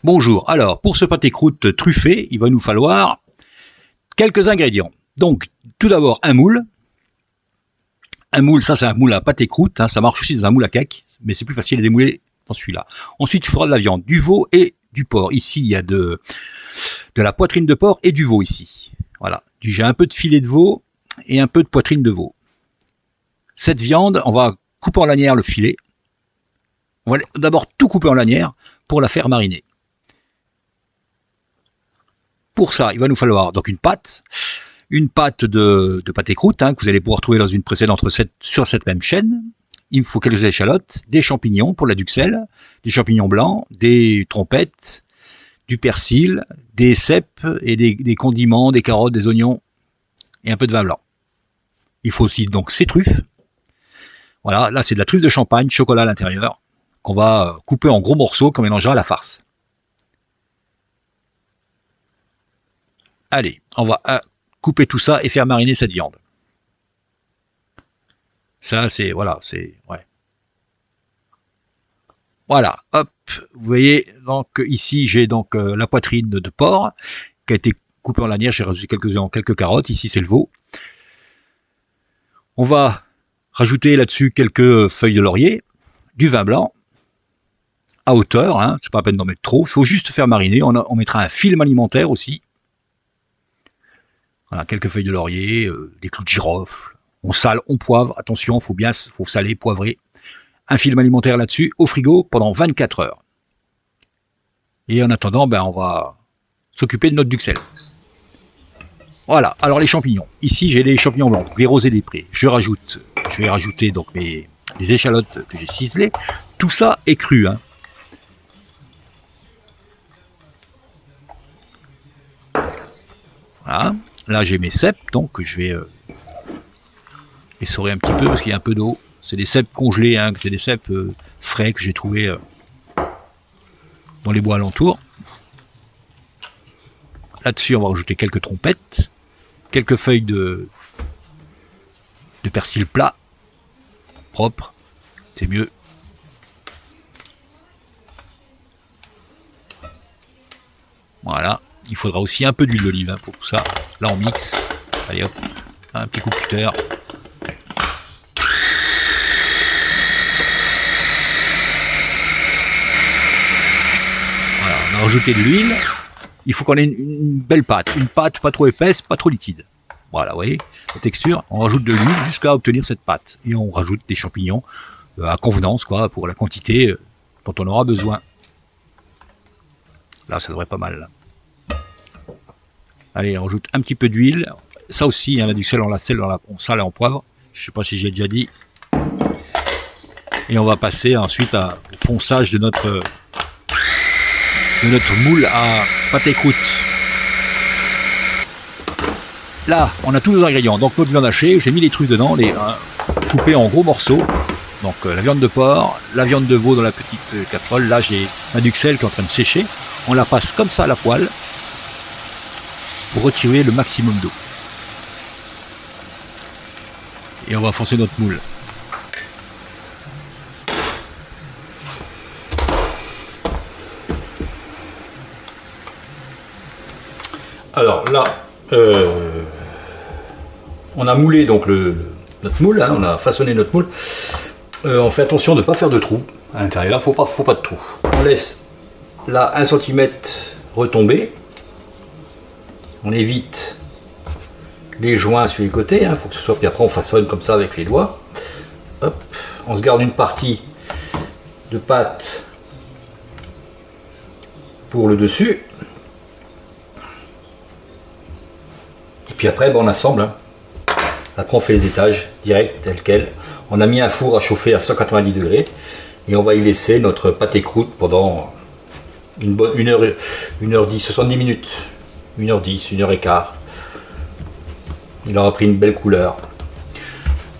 Bonjour, alors pour ce pâté croûte truffé, il va nous falloir quelques ingrédients. Donc tout d'abord un moule. Un moule, ça c'est un moule à pâté croûte, hein, ça marche aussi dans un moule à cake, mais c'est plus facile à démouler dans celui-là. Ensuite il faudra de la viande, du veau et du porc. Ici il y a de la poitrine de porc et du veau ici. Voilà, j'ai un peu de filet de veau et un peu de poitrine de veau. Cette viande, on va couper en lanières le filet. On va d'abord tout couper en lanières pour la faire mariner. Pour ça, il va nous falloir donc une pâte de pâté croûte hein, que vous allez pouvoir trouver dans une précédente recette sur cette même chaîne. Il me faut quelques échalotes, des champignons pour la duxelle, des champignons blancs, des trompettes, du persil, des cèpes et des condiments, des carottes, des oignons et un peu de vin blanc. Il faut aussi donc ces truffes. Voilà, là c'est de la truffe de champagne, chocolat à l'intérieur, qu'on va couper en gros morceaux qu'on mélangera à la farce. Allez, on va couper tout ça et faire mariner cette viande. Ça, c'est, voilà, c'est, ouais. Voilà, hop, vous voyez, donc ici, j'ai donc la poitrine de porc qui a été coupée en lanières, j'ai rajouté quelques carottes, ici c'est le veau. On va rajouter là-dessus quelques feuilles de laurier, du vin blanc, à hauteur, hein, c'est pas la peine d'en mettre trop, il faut juste faire mariner, on mettra un film alimentaire aussi. Voilà, quelques feuilles de laurier, des clous de girofle. On sale, on poivre. Attention, faut saler, poivrer. Un film alimentaire là-dessus, au frigo pendant 24 heures. Et en attendant, on va s'occuper de notre duxelle. Voilà. Alors les champignons. Ici, j'ai les champignons blancs, les rosés des prés. Je vais rajouter donc les échalotes que j'ai ciselées. Tout ça est cru, hein. Voilà. Là, j'ai mes cèpes, donc je vais essorer un petit peu parce qu'il y a un peu d'eau. C'est des cèpes congelés, hein, c'est des cèpes frais que j'ai trouvé dans les bois alentours. Là-dessus, on va rajouter quelques trompettes, quelques feuilles de persil plat, propre, c'est mieux. Voilà. Il faudra aussi un peu d'huile d'olive hein, pour tout ça. Là, on mixe. Allez hop, un petit coup de cutter. Voilà, on a rajouté de l'huile. Il faut qu'on ait une belle pâte. Une pâte pas trop épaisse, pas trop liquide. Voilà, vous voyez, la texture. On rajoute de l'huile jusqu'à obtenir cette pâte. Et on rajoute des champignons à convenance, quoi, pour la quantité dont on aura besoin. Là, ça devrait pas mal. Là. Allez, on rajoute un petit peu d'huile. Ça aussi, hein, du sel, on sale et on poivre. Je ne sais pas si j'ai déjà dit. Et on va passer ensuite au fonçage de notre moule à pâté croûte. Là, on a tous nos ingrédients. Donc notre viande hachée, j'ai mis les trucs dedans, coupés en gros morceaux. Donc la viande de porc, la viande de veau dans la petite casserole. Là, j'ai un duxelle qui est en train de sécher. On la passe comme ça à la poêle pour retirer le maximum d'eau. Et on va foncer notre moule. Alors là, on a moulé donc notre moule, hein, on a façonné notre moule. On fait attention de ne pas faire de trou à l'intérieur, faut pas de trou. On laisse là 1 cm retomber. On évite les joints sur les côtés, faut que ce soit, puis après on façonne comme ça avec les doigts. Hop. On se garde une partie de pâte pour le dessus. Et puis après on assemble. Hein. Après on fait les étages direct tel quel. On a mis un four à chauffer à 190 degrés et on va y laisser notre pâté croûte pendant une heure 10, 70 minutes. 1h10, 1h15. Il aura pris une belle couleur.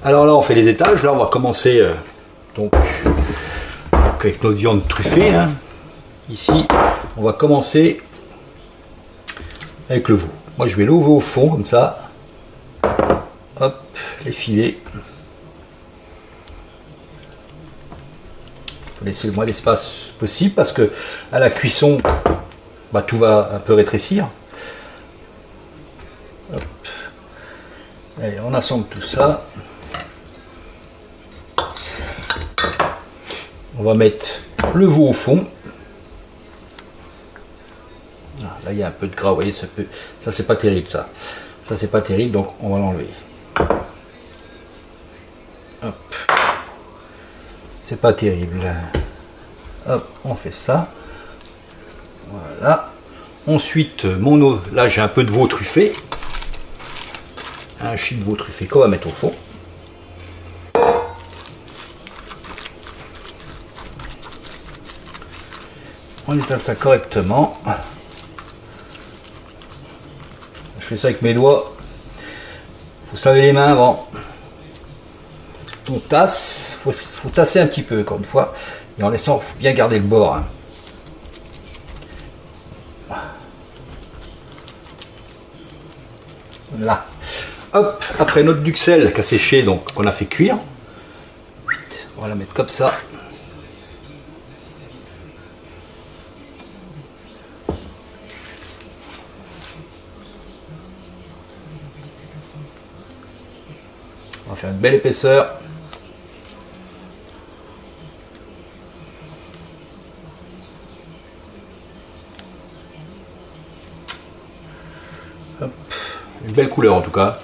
Alors là, on fait les étages. Là, on va commencer donc avec notre viande truffée. Hein. Ici, on va commencer avec le veau. Moi, je mets le veau au fond, comme ça. Hop, les filets. faut laisser le moins d'espace possible parce que à la cuisson, bah, tout va un peu rétrécir. Hop. Allez, on assemble tout ça. On va mettre le veau au fond. Là il y a un peu de gras, vous voyez, ça c'est pas terrible ça. Ça c'est pas terrible, donc on va l'enlever. Hop. C'est pas terrible. Hop, on fait ça. Voilà. Ensuite, mon eau, là j'ai un peu de veau truffé. Un chip de veau truffé qu'on va mettre au fond. On étale ça correctement. Je fais ça avec mes doigts. Il faut se laver les mains avant. On tasse. Faut tasser un petit peu, encore une fois. Et en laissant, faut bien garder le bord. Hein. Là. Hop, après notre duxelle qui a séché, donc qu'on a fait cuire. On va la mettre comme ça. On va faire une belle épaisseur. Hop. Une belle couleur en tout cas.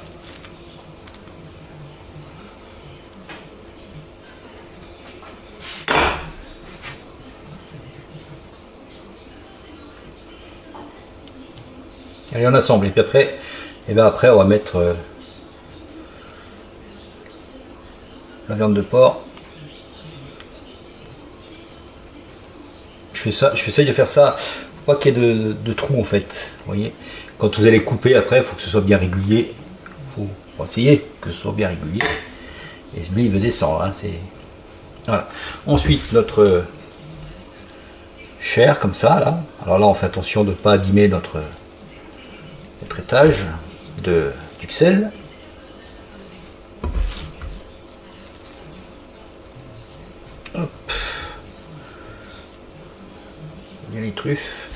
Allez, on assemble et puis après, après on va mettre la viande de porc. J'essaye de faire ça, faut pas qu'il y ait de trous en fait. Vous voyez, quand vous allez couper après, il faut que ce soit bien régulier. Faut essayer que ce soit bien régulier. Et lui il veut descendre. Hein, voilà. Ensuite notre chair comme ça là. Alors là on fait attention de ne pas abîmer notre étage de duxelle. Hop. Il y a les truffes.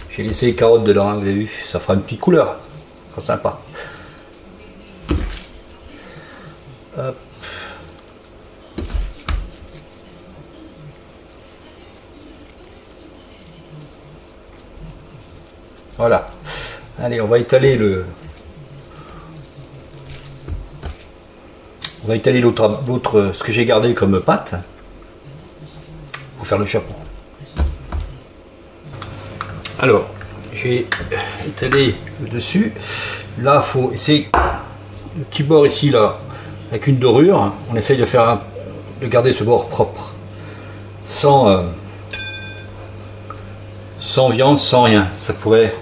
J'ai laissé les carottes dedans, hein, vous avez vu, ça fera une petite couleur. C'est sympa. Hop. Voilà. Allez, on va étaler l'autre, ce que j'ai gardé comme pâte pour faire le chapeau. Alors, j'ai étalé le dessus. Là, il faut essayer le petit bord ici, là, avec une dorure. On essaye de garder ce bord propre, sans viande, sans rien. Ça pourrait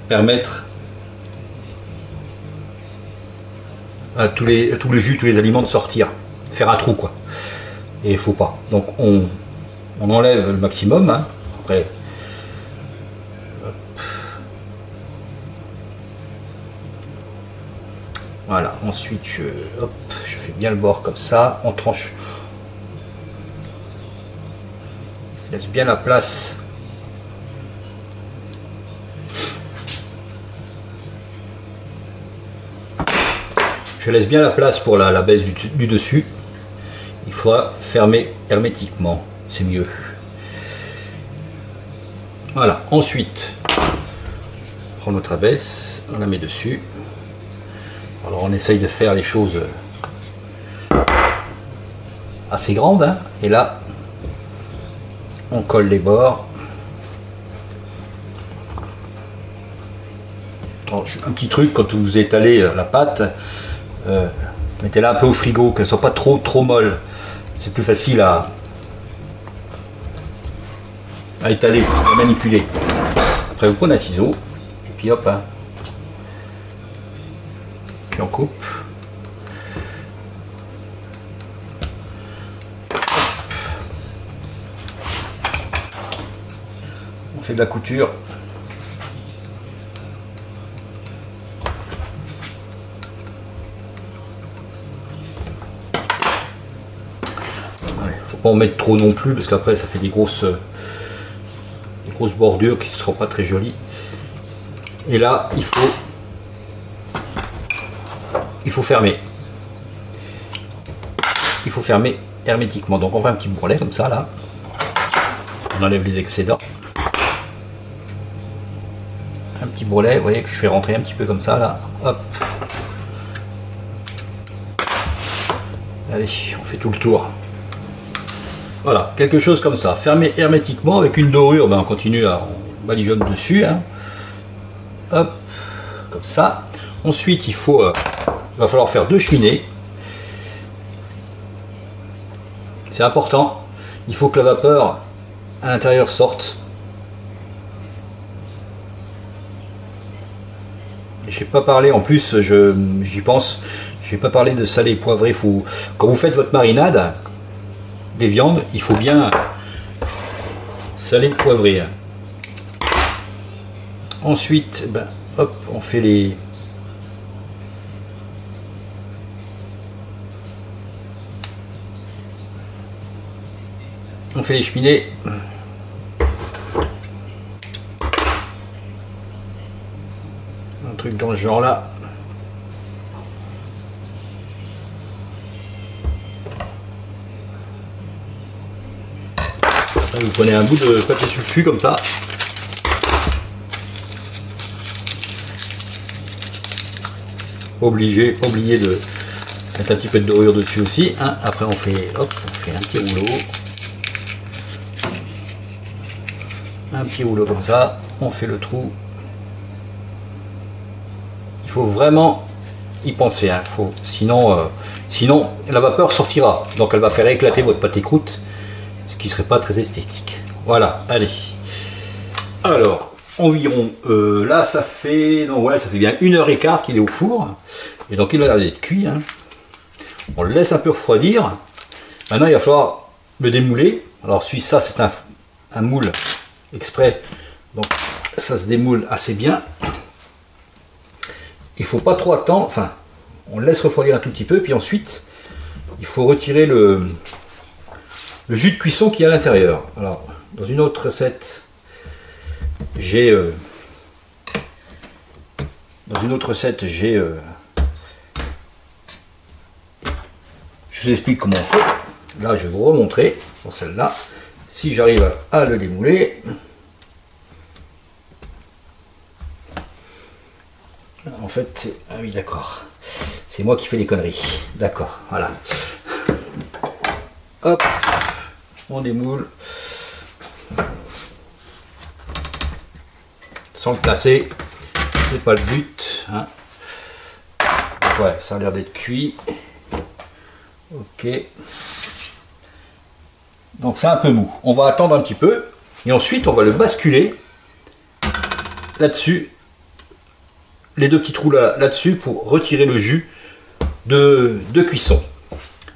permettre à tous les jus, tous les aliments de sortir, faire un trou quoi. Et il faut pas. Donc on enlève le maximum. Hein. Après, hop. Voilà. Ensuite je fais bien le bord comme ça. On tranche. Je laisse bien la place. Je laisse bien la place pour la baisse du dessus. Il faudra fermer hermétiquement, c'est mieux. Voilà, ensuite, on prend notre abaisse, on la met dessus. Alors on essaye de faire les choses assez grandes. Hein, et là, on colle les bords. Alors, un petit truc, quand vous étalez la pâte, mettez-la un peu au frigo, qu'elle ne soit pas trop molle. C'est plus facile à étaler, à manipuler. Après vous prenez un ciseau, et puis hop, hein. Puis on coupe. On fait de la couture. faut pas en mettre trop non plus parce qu'après ça fait des grosses bordures qui ne seront pas très jolies. Et là il faut fermer. Il faut fermer hermétiquement. Donc on fait un petit bourrelet comme ça là. On enlève les excédents. Un petit bourrelet, vous voyez que je fais rentrer un petit peu comme ça là. Hop. Allez, on fait tout le tour. Voilà, quelque chose comme ça. Fermé hermétiquement avec une dorure, ben on continue à badigeonner dessus. Hein. Hop, comme ça. Ensuite, il va falloir faire 2 cheminées. C'est important. Il faut que la vapeur à l'intérieur sorte. Je n'ai pas parlé, en plus, j'y pense, je n'ai pas parlé de salé et poivré. Quand vous faites votre marinade des viandes, il faut bien saler et poivrer. Ensuite, ben, hop, on fait les... cheminées. Un truc dans ce genre là. Après vous prenez un bout de papier sulfu comme ça. Pas oublier de mettre un petit peu de dorure dessus aussi. Hein. Après on fait un petit rouleau. Un petit rouleau comme ça. On fait le trou. Il faut vraiment y penser, hein. Sinon la vapeur sortira, donc elle va faire éclater votre pâté croûte, ce qui serait pas très esthétique. Voilà, allez. Alors, environ, là ça fait bien 1h15 qu'il est au four, et donc il a l'air d'être cuit. Hein. On le laisse un peu refroidir. Maintenant il va falloir le démouler. Alors ça c'est un moule exprès, donc ça se démoule assez bien. Il faut pas trop attendre, enfin, on le laisse refroidir un tout petit peu, puis ensuite, il faut retirer le jus de cuisson qui est à l'intérieur. Alors, dans une autre recette, je vous explique comment on fait. Là, je vais vous remontrer pour celle-là, si j'arrive à le démouler. En fait, ah oui, d'accord. C'est moi qui fais les conneries. D'accord, voilà. Hop, on démoule. Sans le casser, c'est pas le but. Hein. Ouais, ça a l'air d'être cuit. Ok. Donc c'est un peu mou. On va attendre un petit peu. Et ensuite, on va le basculer là-dessus. Les 2 petits trous là-dessus pour retirer le jus de cuisson.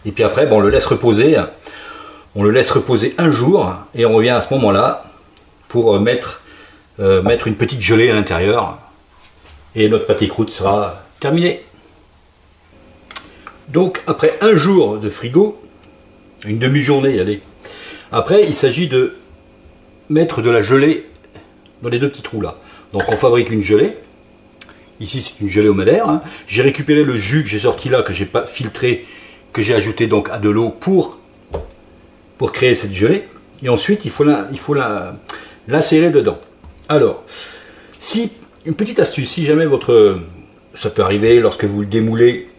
Et puis après, bon, on le laisse reposer. On le laisse reposer un jour et on revient à ce moment-là pour mettre une petite gelée à l'intérieur. Et notre pâté croûte sera terminé. Donc après un jour de frigo, une demi-journée, allez. Après, il s'agit de mettre de la gelée dans les 2 petits trous là. Donc on fabrique une gelée. Ici c'est une gelée au madère. Hein. J'ai récupéré le jus que j'ai sorti là, que j'ai pas filtré, que j'ai ajouté donc à de l'eau pour créer cette gelée. Et ensuite il faut l'insérer dedans. Alors, si une petite astuce, si jamais ça peut arriver lorsque vous le démoulez,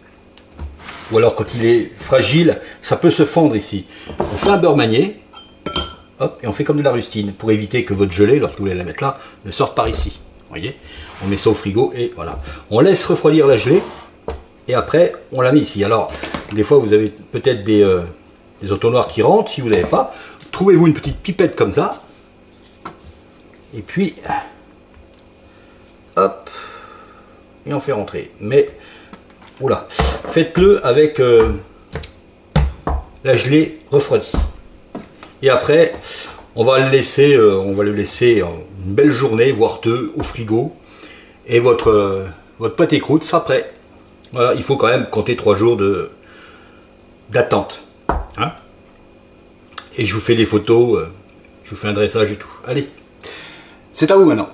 ou alors quand il est fragile, ça peut se fendre ici. On fait un beurre manié, hop, et on fait comme de la rustine pour éviter que votre gelée, lorsque vous voulez la mettre là, ne sorte par ici. Vous voyez, on met ça au frigo et voilà. On laisse refroidir la gelée et après on la met ici. Alors, des fois vous avez peut-être des entonnoirs qui rentrent. Si vous n'avez pas, trouvez-vous une petite pipette comme ça. Et puis, hop, et on fait rentrer. Mais, oula, faites-le avec la gelée refroidie. Et après, on va le laisser une belle journée, voire 2, au frigo. Et votre pâté croûte sera prêt. Voilà, il faut quand même compter 3 jours d'attente. Hein. Et je vous fais des photos, je vous fais un dressage et tout. Allez. C'est à vous maintenant.